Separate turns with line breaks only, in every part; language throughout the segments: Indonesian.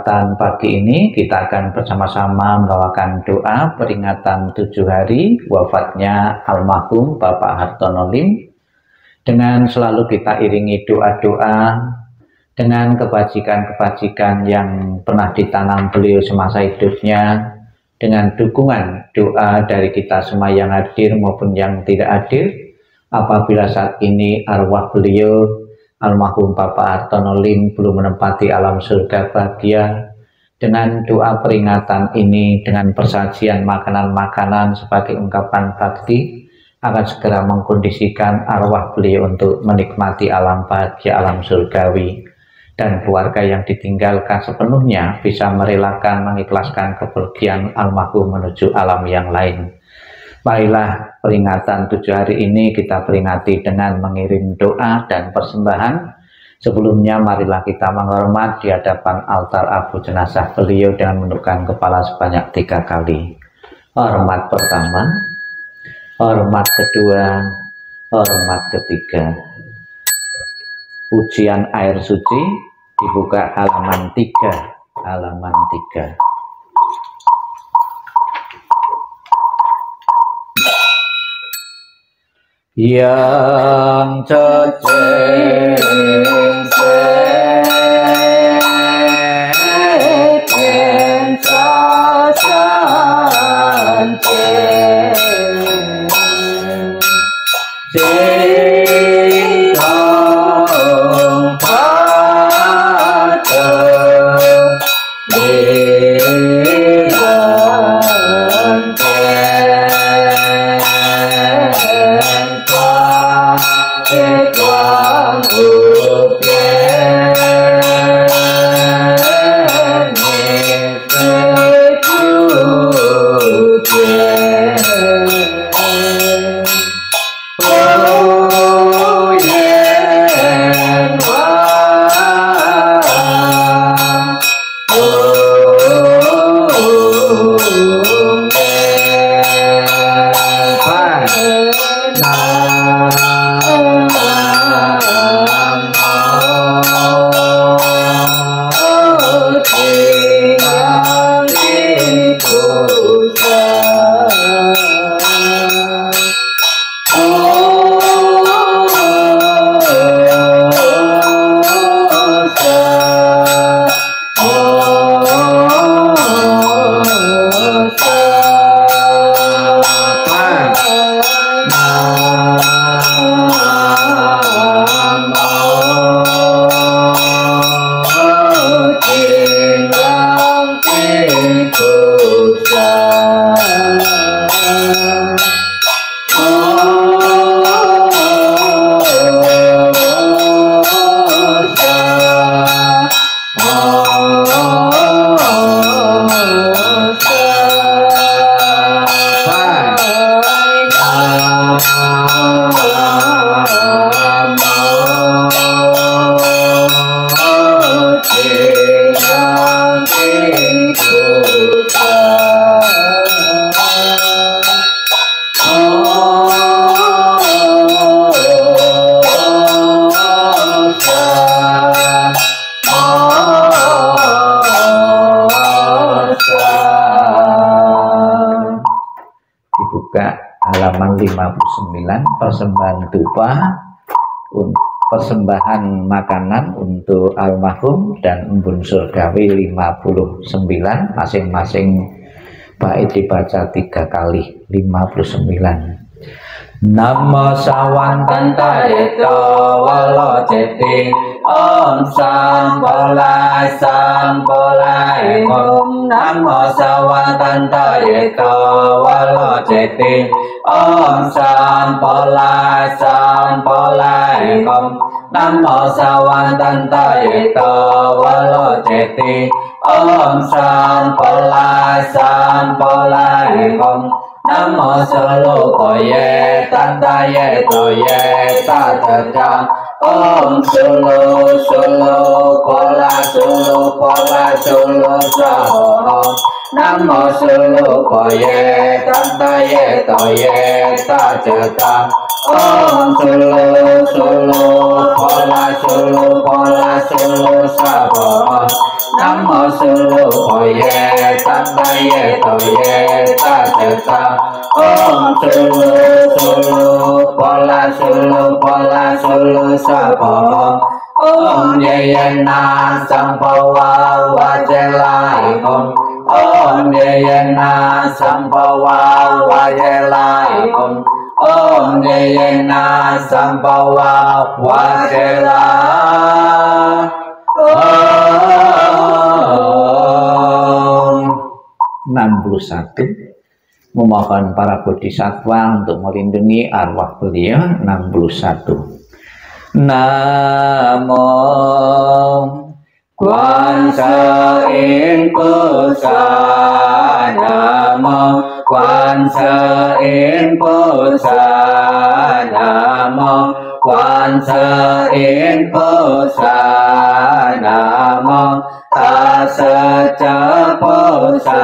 kesempatan pagi ini kita akan bersama-sama membawakan doa peringatan 7 hari wafatnya almarhum Bapak Hartono Lim, dengan selalu kita iringi doa-doa dengan kebajikan-kebajikan yang pernah ditanam beliau semasa hidupnya, dengan dukungan doa dari kita semua yang hadir maupun yang tidak hadir. Apabila saat ini arwah beliau almarhum Bapak Hartono Lim belum menempati alam surga bahagia, dengan doa peringatan ini, dengan persajian makanan-makanan sebagai ungkapan bakti, akan segera mengkondisikan arwah beliau untuk menikmati alam bahagia, alam surgawi, dan keluarga yang ditinggalkan sepenuhnya bisa merelakan, mengikhlaskan kepergian almarhum menuju alam yang lain. Marilah peringatan 7 hari ini kita peringati dengan mengirim doa dan persembahan. Sebelumnya marilah kita menghormat di hadapan altar abu jenazah beliau dengan menundukkan kepala sebanyak 3 kali. Hormat pertama, hormat kedua, hormat ketiga. Pujian air suci dibuka halaman 3, halaman 3. Yang halaman 59, persembahan dupa, persembahan makanan untuk almarhum dan embun surgawi 59, masing-masing bait dibaca 3 kali. 59. Namo Sawantantayeka Wala Ceti Om Sampolai Sampolai Om. Namo Sawantantayeka Wala Ceti Om Sampolai Sampolai Om. Namo Sawantantayeka Wala Ceti Om Sampolai Sampolai Om. Namo Solo Koye Tantaye Toye Tatadam Om Solo Solo Pola Solo Pola Solo Saho Namo sulu koye tantaye toye tajeta. Om sulu sulu pola sulu sabo. Namo sulu koye tantaye toye tajeta. Om sulu pola sulu sabo. Om yeyena sampawa wajelaikum. Om yeyena sampawa wajelaikum. Om yeyena sampawa wajelaikum. 61. Memohon para bodhisattva untuk melindungi arwah beliau. 61. Namo Kwansa In Pusa. Namo Kwansa In Pusa. Namo Kwansa In Pusa. Namo Tasaja Pusa.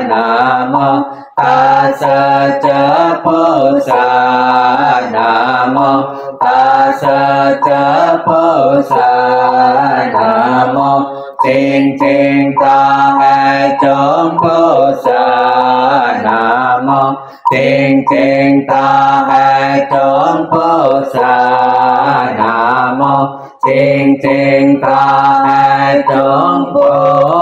Namo Tasaja Pusa. Namo Tasaja Pusa. Namo Ching Ching Ta Hai Chong Pusa. Namo Ching Ching Ta Hai Chong Pusa. Namo Ching Ching Ta Hai Chong Pusa.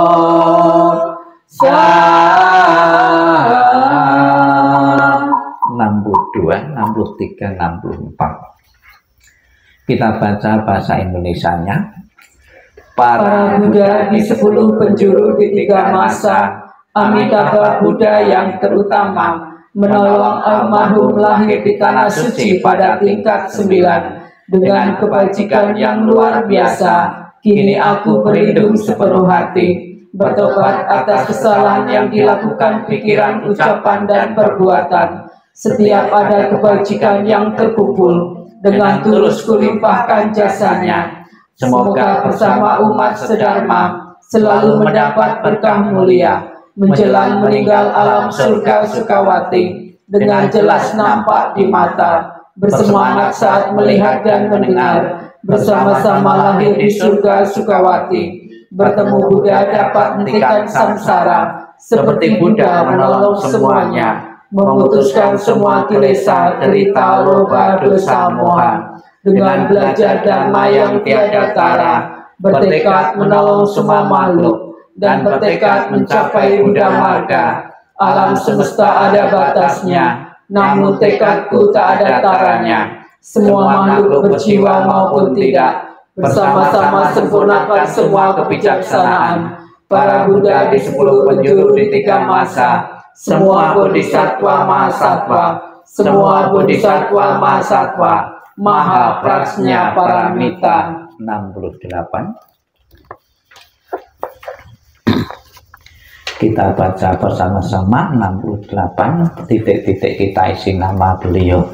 62, 63, 64. Kita baca bahasa Indonesianya.
Para Buddha di 10 penjuru di 3 masa, Amitabha Buddha yang terutama menolong almarhum lahir di tanah suci pada tingkat 9 dengan kebajikan yang luar biasa. Kini aku berlindung sepenuh hati, bertobat atas kesalahan yang dilakukan pikiran, ucapan, dan perbuatan. Setiap ada kebajikan yang terkumpul, dengan tulus kulimpahkan jasanya. Semoga bersama umat sedharma selalu mendapat berkah mulia, menjelang meninggal alam surga Sukawati, dengan jelas nampak di mata, bersemangat saat melihat dan mendengar, bersama-sama lahir di surga Sukawati. Bertemu Buddha dapat menghentikan samsara, seperti Buddha menolong semuanya, memutuskan semua kilesa, derita, loba, dosa, moha. Dengan belajar dharma yang tiada tara, bertekad menolong semua makhluk, dan bertekad mencapai Buddha Marga. Alam semesta ada batasnya, namun tekadku tak ada taranya. Semua makhluk berjiwa maupun tidak, bersama-sama sempurnakan semua kebijaksanaan. Para Buddha di 10 penjuru di 3 masa, semua bodhisattva mahasatwa, semua bodhisattva mahasatwa, maha prajna paramita.
68. Kita baca bersama-sama 68, titik-titik kita isi nama beliau.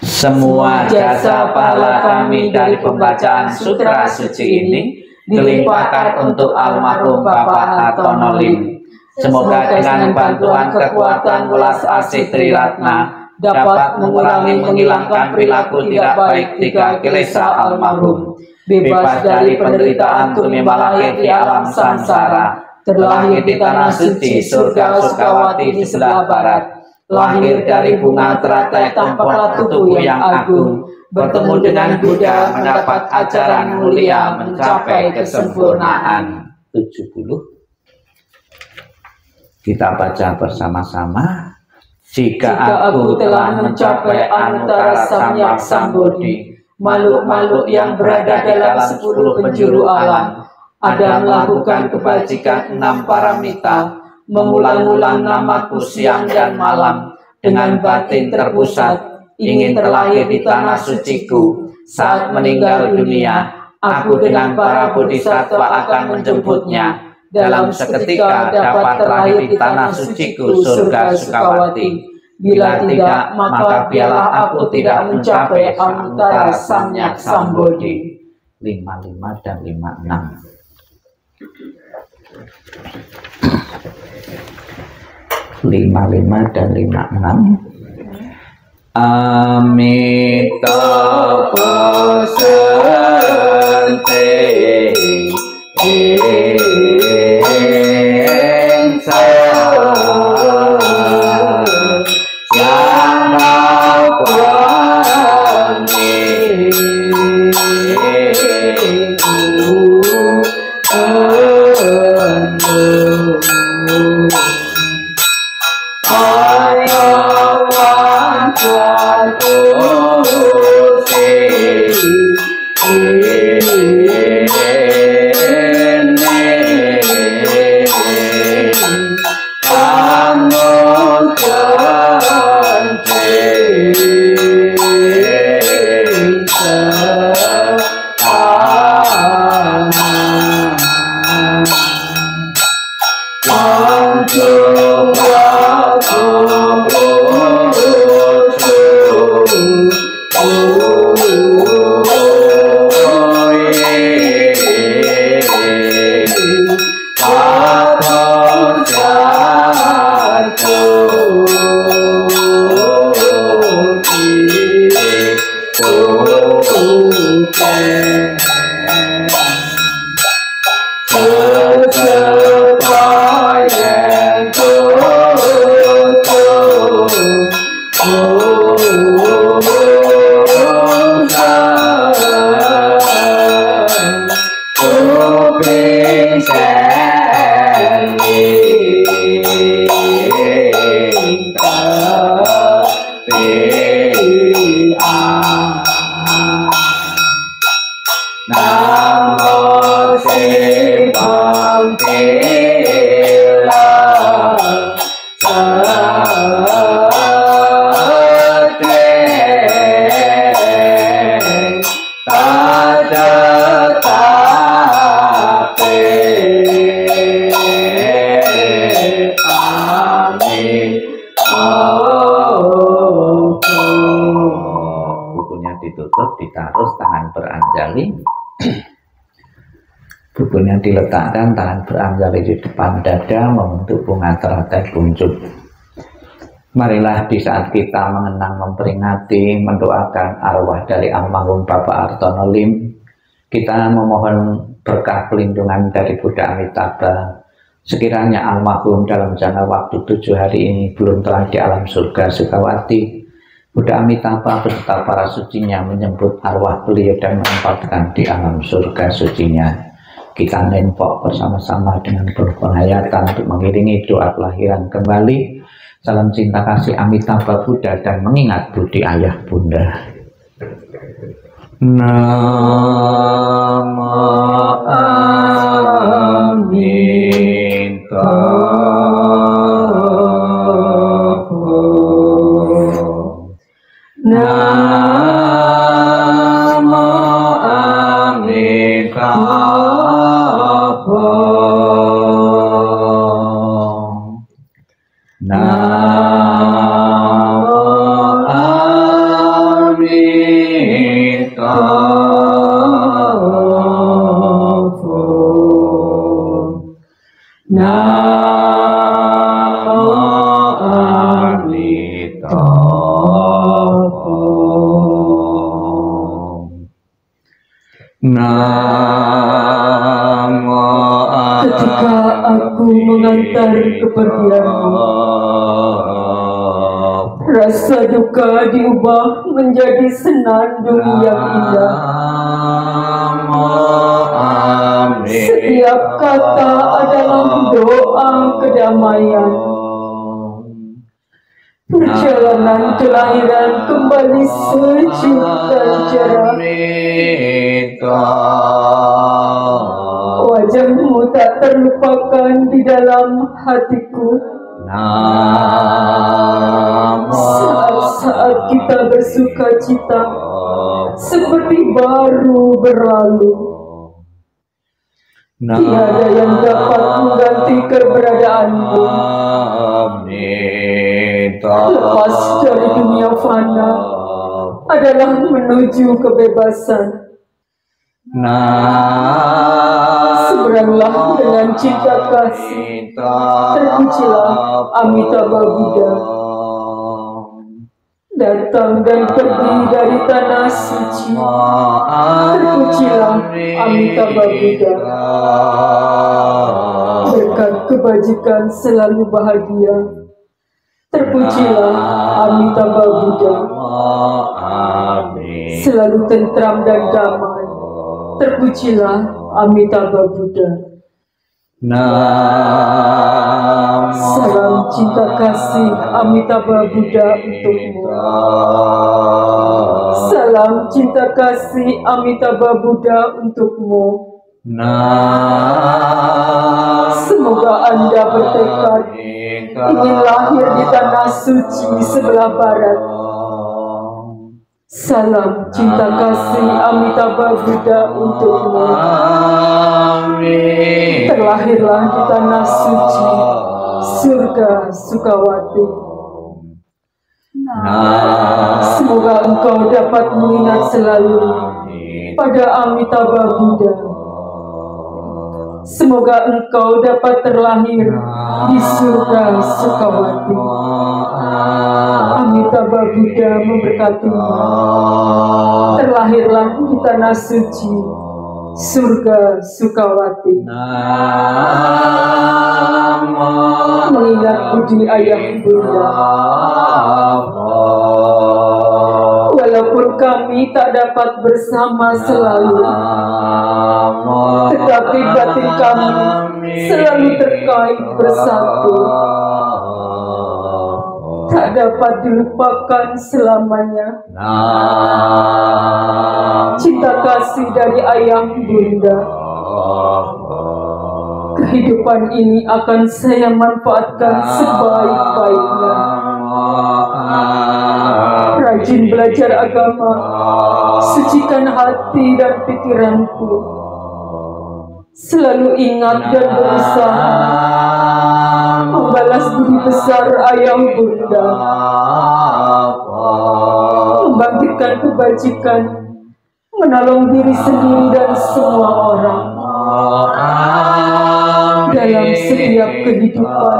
Semua jasa pahala kami dari pembacaan sutra suci ini dilimpahkan untuk almarhum Bapak Hartono Lim. Semoga dengan bantuan kekuatan welas asih Triratna dapat mengurangi menghilangkan perilaku tidak baik 3 kilesa almarhum, bebas dari penderitaan tumimba lahir di alam samsara, terlahir di tanah suci surga Sukawati di sebelah barat, lahir dari bunga teratai tampaklah tubuh yang agung, bertemu dengan Buddha mendapat ajaran mulia mencapai kesempurnaan. 70. Kita baca bersama-sama. Jika aku telah mencapai Anuttara Samyak Sambodhi, makhluk-makhluk yang berada dalam 10 penjuru alam ada melakukan kebajikan 6 paramita, mengulang-ulang namaku siang dan malam, dengan batin terpusat, ingin terlahir di tanah suciku. Saat meninggal dunia, aku dengan para bodhisattva akan menjemputnya. Dalam seketika dapat terlahir di tanah suciku surga Sukawati. Bila tidak, maka biarlah aku tidak mencapai Anuttara Samyak Sambodhi. 55 dan 56. 55 dan 56. Amitabha Sante bukunya diletakkan, tangan beranjali di depan dada membentuk bunga teratai kuncup. Marilah di saat kita mengenang, memperingati, mendoakan arwah dari almarhum Bapak Hartono Lim, kita memohon berkah pelindungan dari Buddha Amitabha. Sekiranya almarhum dalam jangka waktu 7 hari ini belum telah di alam surga Sukawati, Buddha Amitabha beserta para sucinya menyebut arwah beliau dan menempatkan di alam surga sucinya. Kita nempok bersama-sama dengan berpenghayatan untuk mengiringi doa kelahiran kembali. Salam cinta kasih Amitabha Buddha dan mengingat budi ayah bunda. Namo Amitabha. Namo Amitabha.
Ketika aku mengantar kepergianmu, rasa duka diubah menjadi senandung yang indah. Setiap kata adalah doa kedamaian. Perjalanan kelahiran kembali sejuk dan cerah. Wajahmu tak terlupakan di dalam hatiku. Saat-saat kita bersuka cita seperti baru berlalu. Tiada yang dapat mengganti keberadaanmu. Lepas dari dunia fana adalah menuju kebebasan. Seberanglah dengan cinta kasih, terpujilah Amitabha Buddha. Datang dan pergi dari tanah suci, terpujilah Amitabha Buddha. Berkat kebajikan selalu bahagia, terpujilah Amitabha Buddha. Selalu tentram dan damai, terpujilah Amitabha Buddha. Salam cinta kasih Amitabha Buddha untukmu. Salam cinta kasih Amitabha Buddha untukmu. Semoga Anda bertekad ingin lahir di tanah suci sebelah barat. Salam cinta kasih Amitabha Buddha untukmu. Terlahirlah di tanah suci, surga Sukawati. Semoga engkau dapat mengingat selalu pada Amitabha Buddha. Semoga engkau dapat terlahir di surga Sukawati. Amitabha Buddha memberkatimu. Terlahirlah di tanah suci, surga Sukawati. Mengingat budi ayah bunda. Walaupun kami tak dapat bersama selalu, tetapi batin kami selalu terkait bersatu. Tak dapat dilupakan selamanya. Cinta kasih dari ayah bunda. Kehidupan ini akan saya manfaatkan sebaik-baiknya. Rajin belajar agama, sucikan hati dan pikiranku. Selalu ingat dan berusaha membalas budi besar ayah bunda, membangkitkan kebajikan, menolong diri sendiri dan semua orang. Dalam setiap kehidupan,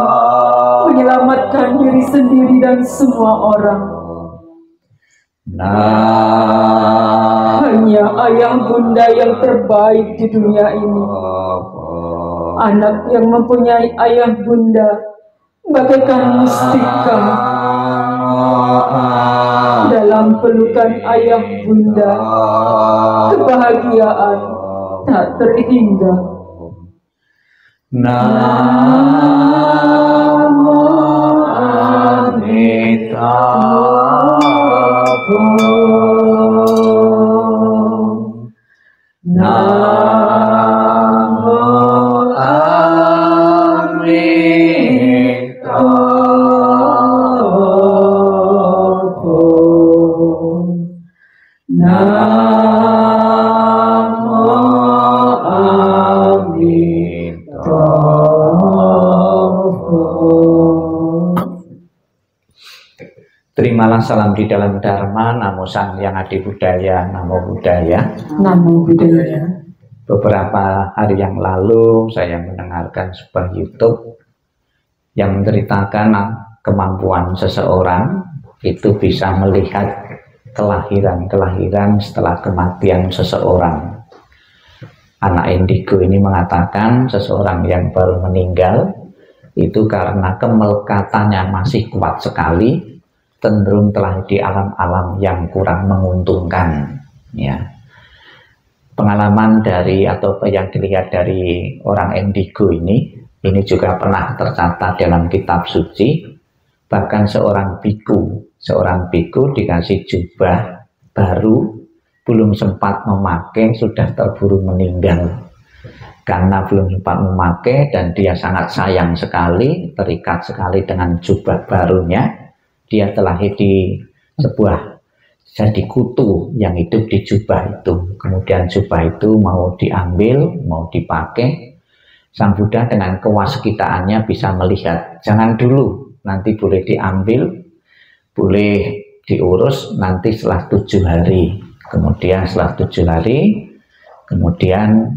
menyelamatkan diri sendiri dan semua orang. Hanya ayah bunda yang terbaik di dunia ini. Anak yang mempunyai ayah bunda bagaikan mustika. Dalam pelukan ayah bunda, kebahagiaan tak terhingga. Namo Amitabha. Namo Amitabha. Namo Amitabha.
Terimalah salam di dalam Dharma, Namo Sang Hyang Adi Budaya, Namo Buddhaya.
Namo Buddhaya.
Beberapa hari yang lalu saya mendengarkan sebuah YouTube yang menceritakan kemampuan seseorang itu bisa melihat kelahiran setelah kematian seseorang. Anak indigo ini mengatakan seseorang yang baru meninggal itu karena kemelekatannya masih kuat sekali, cenderung telah di alam-alam yang kurang menguntungkan. Ya, pengalaman dari atau yang dilihat dari orang indigo ini juga pernah tercatat dalam kitab suci. Bahkan seorang biku dikasih jubah baru, belum sempat memakai sudah terburu meninggal. Karena belum sempat memakai dan dia sangat sayang sekali, terikat sekali dengan jubah barunya, dia telah di sebuah jadi kutu yang hidup di jubah itu. Kemudian jubah itu mau diambil, mau dipakai. Sang Buddha dengan kewasakitaannya bisa melihat, jangan dulu, nanti boleh diambil, boleh diurus nanti setelah 7 hari. Kemudian setelah 7 hari, kemudian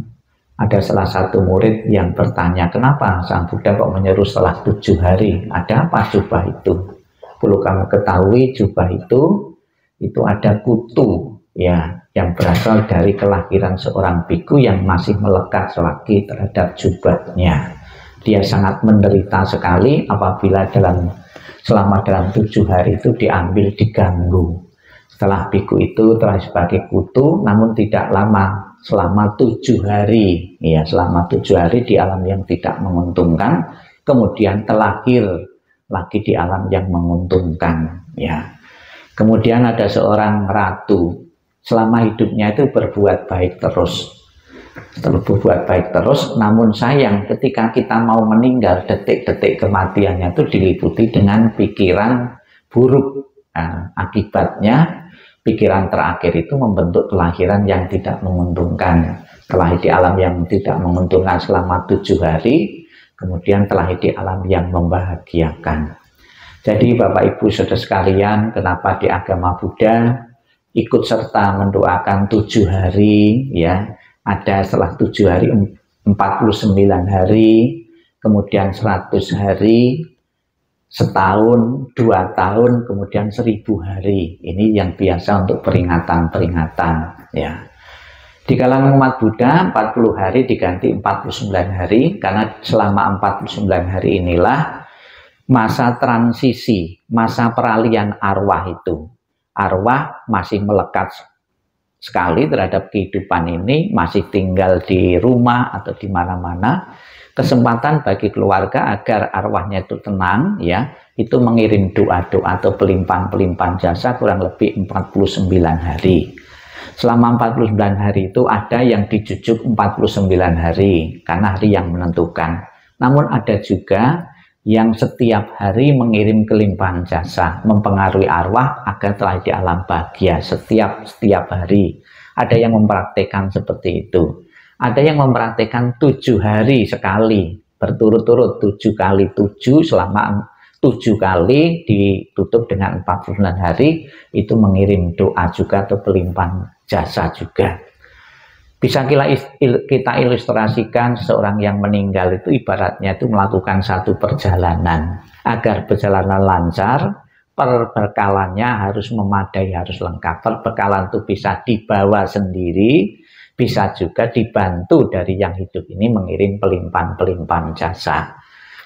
Ada salah satu murid yang bertanya, kenapa Sang Buddha kok menyuruh setelah 7 hari? Ada apa jubah itu? Perlu kamu ketahui, jubah itu ada kutu ya, yang berasal dari kelahiran seorang biku yang masih melekat selagi terhadap jubahnya. Dia sangat menderita sekali apabila selama dalam 7 hari itu diambil, diganggu. Setelah biku itu telah sebagai kutu, namun tidak lama, selama 7 hari ya, selama 7 hari di alam yang tidak menguntungkan, kemudian terlahir lagi di alam yang menguntungkan ya. Kemudian ada seorang ratu, selama hidupnya itu berbuat baik terus, namun sayang ketika kita mau meninggal, detik-detik kematiannya itu diliputi dengan pikiran buruk. Nah, akibatnya pikiran terakhir itu membentuk kelahiran yang tidak menguntungkan. Terlahir di alam yang tidak menguntungkan selama 7 hari, kemudian terlahir di alam yang membahagiakan. Jadi Bapak Ibu Saudara sekalian, kenapa di agama Buddha ikut serta mendoakan 7 hari ya, ada setelah 7 hari 49 hari, kemudian 100 hari, setahun, 2 tahun, kemudian 1000 hari. Ini yang biasa untuk peringatan-peringatan ya. Di kalangan umat Buddha 40 hari diganti 49 hari, karena selama 49 hari inilah masa transisi, masa peralihan arwah itu. Arwah masih melekat sekali terhadap kehidupan ini, masih tinggal di rumah atau di mana-mana. Kesempatan bagi keluarga agar arwahnya itu tenang ya, itu mengirim doa-doa atau pelimpahan-pelimpahan jasa kurang lebih 49 hari. Selama 49 hari itu ada yang dijujuk 49 hari karena hari yang menentukan. Namun ada juga yang setiap hari mengirim kelimpahan jasa, mempengaruhi arwah agar telah di alam bahagia setiap hari. Ada yang mempraktekkan seperti itu. Ada yang mempraktekkan 7 hari sekali, berturut-turut 7 kali 7 selama 7 kali ditutup dengan 49 hari, itu mengirim doa juga atau pelimpahan jasa juga. Bisa kita ilustrasikan seorang yang meninggal itu ibaratnya itu melakukan satu perjalanan. Agar perjalanan lancar, perbekalannya harus memadai, harus lengkap. Perbekalan itu bisa dibawa sendiri, bisa juga dibantu dari yang hidup ini mengirim pelimpahan jasa.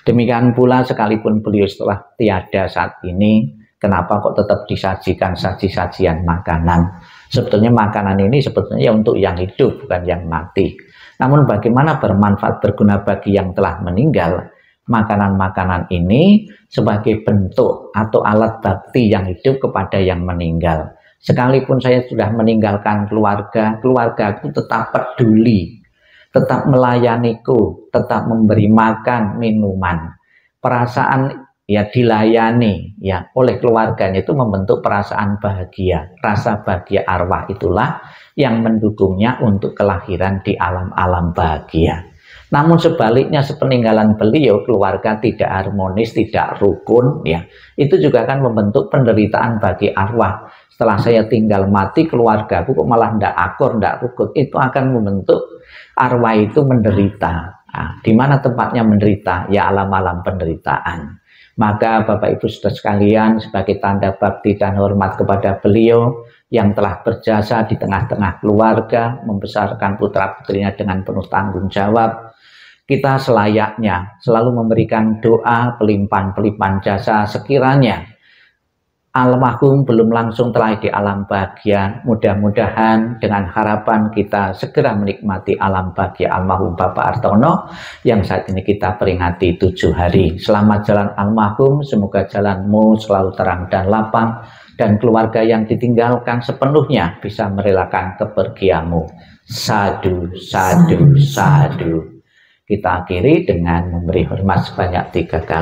Demikian pula sekalipun beliau setelah tiada saat ini, kenapa kok tetap disajikan saji-sajian makanan? Sebetulnya makanan ini sebetulnya untuk yang hidup, bukan yang mati. Namun bagaimana bermanfaat, berguna bagi yang telah meninggal, makanan-makanan ini sebagai bentuk atau alat bakti yang hidup kepada yang meninggal. Sekalipun saya sudah meninggalkan keluarga, keluargaku tetap peduli, tetap melayaniku, tetap memberi makan, minuman. Perasaan ya dilayani ya oleh keluarganya itu membentuk perasaan bahagia. Rasa bahagia arwah itulah yang mendukungnya untuk kelahiran di alam-alam bahagia. Namun sebaliknya, sepeninggalan beliau keluarga tidak harmonis, tidak rukun ya, itu juga akan membentuk penderitaan bagi arwah. Setelah saya tinggal mati, keluargaku kok malah tidak akur, tidak rukun, itu akan membentuk arwah itu menderita. Nah, di mana tempatnya menderita? Ya alam-alam penderitaan. Maka Bapak Ibu Saudara sekalian, sebagai tanda bakti dan hormat kepada beliau yang telah berjasa di tengah-tengah keluarga, membesarkan putra-putrinya dengan penuh tanggung jawab, kita selayaknya selalu memberikan doa, pelimpahan jasa sekiranya almarhum belum langsung telah di alam bahagia. Mudah-mudahan dengan harapan kita segera menikmati alam bahagia almarhum Bapak Hartono yang saat ini kita peringati 7 hari. Selamat jalan almarhum, semoga jalanmu selalu terang dan lapang, dan keluarga yang ditinggalkan sepenuhnya bisa merelakan kepergianmu. Sadu, sadu, sadu. Kita akhiri dengan memberi hormat sebanyak 3 kali.